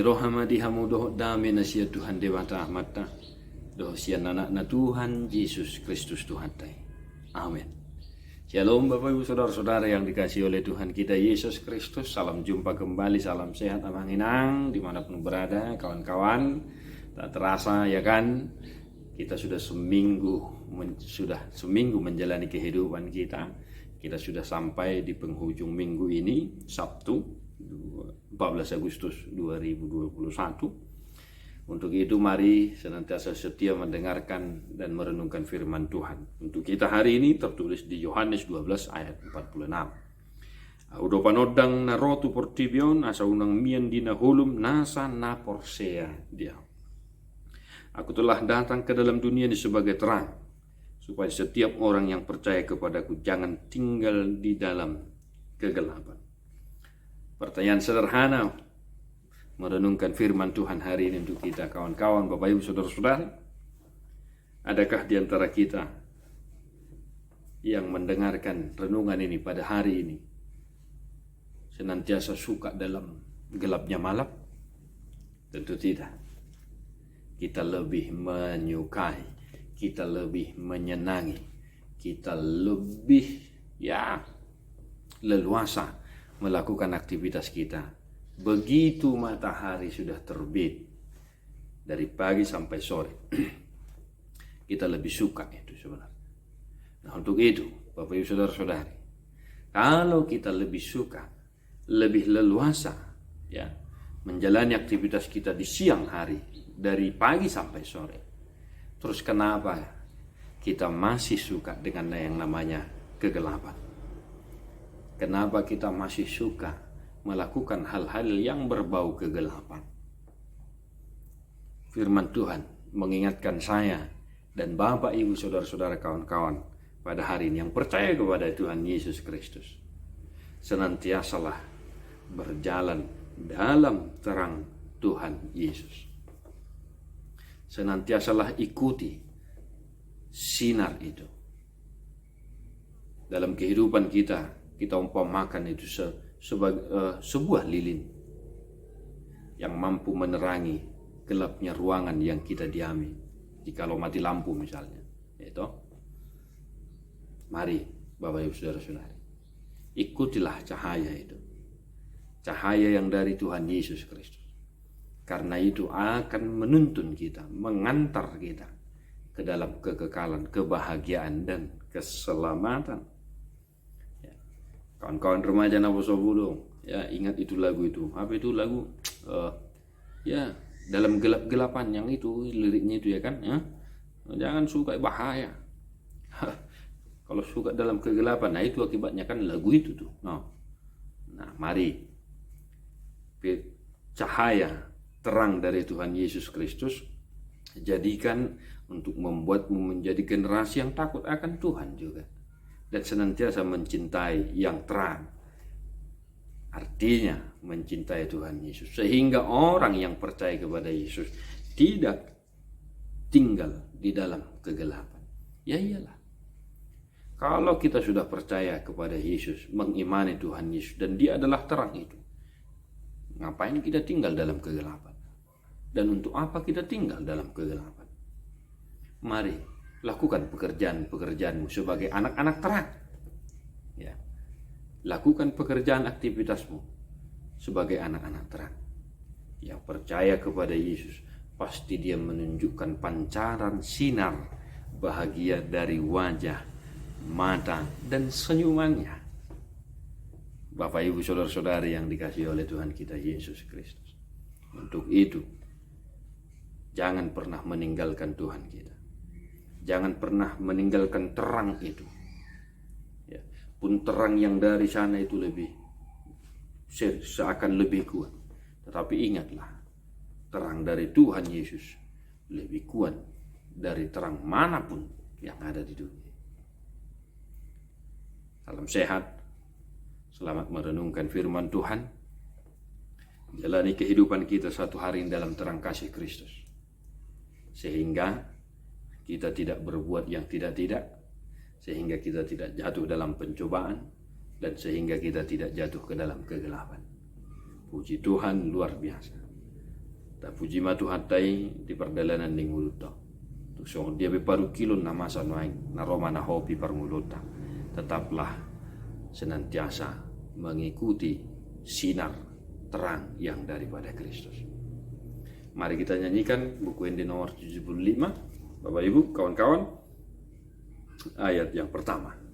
Rohamadi hamudoh dame nasia Tuhan Dewata Ahmata. Doh sian anak na Tuhan Yesus Kristus Tuhan tay. Amin. Shalom Bapak Ibu Saudara-saudara yang dikasihi oleh Tuhan kita Yesus Kristus. Salam jumpa kembali, salam sehat abang inang dimanapun berada kawan-kawan. Tak terasa ya kan, kita sudah seminggu menjalani kehidupan kita. Kita sudah sampai di penghujung minggu ini, Sabtu 14 Agustus 2021. Untuk itu mari senantiasa setia mendengarkan dan merenungkan firman Tuhan. Untuk kita hari ini tertulis di Yohanes 12 ayat 46. Udo panodang na rotu portibion asa unang mian dina hulum nasa na porsea dia. Aku telah datang ke dalam dunia ini sebagai terang, supaya setiap orang yang percaya kepadaku jangan tinggal di dalam kegelapan. Pertanyaan sederhana merenungkan firman Tuhan hari ini untuk kita kawan-kawan, Bapak Ibu Saudara-saudara. Adakah di antara kita yang mendengarkan renungan ini pada hari ini senantiasa suka dalam gelapnya malam? Tentu tidak. Kita lebih menyukai, kita lebih menyenangi, kita lebih leluasa melakukan aktivitas kita begitu matahari sudah terbit, dari pagi sampai sore. Kita lebih suka itu sebenarnya. Nah, untuk itu Bapak Ibu Saudara-saudari, kalau kita lebih suka, lebih leluasa menjalani aktivitas kita di siang hari dari pagi sampai sore, terus kenapa kita masih suka dengan yang namanya kegelapan? Kenapa kita masih suka melakukan hal-hal yang berbau kegelapan? Firman Tuhan mengingatkan saya dan Bapak Ibu Saudara-saudara kawan-kawan pada hari ini yang percaya kepada Tuhan Yesus Kristus, senantiasalah berjalan dalam terang Tuhan Yesus. Senantiasalah ikuti sinar itu. Dalam kehidupan kita umpamakan itu sebagai sebuah lilin yang mampu menerangi gelapnya ruangan yang kita diami. Jikalau mati lampu misalnya, mari Bapak Ibu Saudara-saudari, ikutilah cahaya itu, cahaya yang dari Tuhan Yesus Kristus. Karena itu akan menuntun kita, mengantar kita ke dalam kekekalan, kebahagiaan dan keselamatan. Kawan-kawan remaja Nabosobulung, ingat itu lagu itu. Apa itu lagu? Dalam gelap-gelapan yang itu liriknya itu kan. Jangan suka bahaya. Kalau suka dalam kegelapan, nah itu akibatnya kan lagu itu tuh. Nah, mari cahaya terang dari Tuhan Yesus Kristus jadikan untuk membuatmu menjadi generasi yang takut akan Tuhan juga, dan senantiasa mencintai yang terang. Artinya mencintai Tuhan Yesus, sehingga orang yang percaya kepada Yesus tidak tinggal di dalam kegelapan. Ya iyalah, kalau kita sudah percaya kepada Yesus, mengimani Tuhan Yesus, dan Dia adalah terang itu, ngapain kita tinggal dalam kegelapan? Dan untuk apa kita tinggal dalam kegelapan? Mari lakukan pekerjaan-pekerjaanmu sebagai anak-anak terang. Lakukan pekerjaan aktivitasmu sebagai anak-anak terang. Yang percaya kepada Yesus, pasti Dia menunjukkan pancaran sinar bahagia dari wajah, mata, dan senyumannya. Bapak Ibu Saudara-saudari yang dikasihi oleh Tuhan kita Yesus Kristus. Untuk itu, jangan pernah meninggalkan Tuhan kita. Jangan pernah meninggalkan terang itu. Pun terang yang dari sana itu seakan lebih kuat. Tetapi ingatlah, terang dari Tuhan Yesus lebih kuat dari terang manapun yang ada di dunia. Salam sehat. Selamat merenungkan firman Tuhan. Jalani kehidupan kita satu hari dalam terang kasih Kristus, sehingga kita tidak berbuat yang tidak-tidak, sehingga kita tidak jatuh dalam pencobaan, dan sehingga kita tidak jatuh ke dalam kegelapan. Puji Tuhan, luar biasa. Da puji matu hatai di perjalanan ning uluta. Tu so dia beparu kilon na masa noaing na Roma na hopi parmulota. Tetaplah senantiasa mengikuti sinar terang yang daripada Kristus. Mari kita nyanyikan buku Ende nomor 75, Bapak Ibu, kawan-kawan, ayat yang pertama.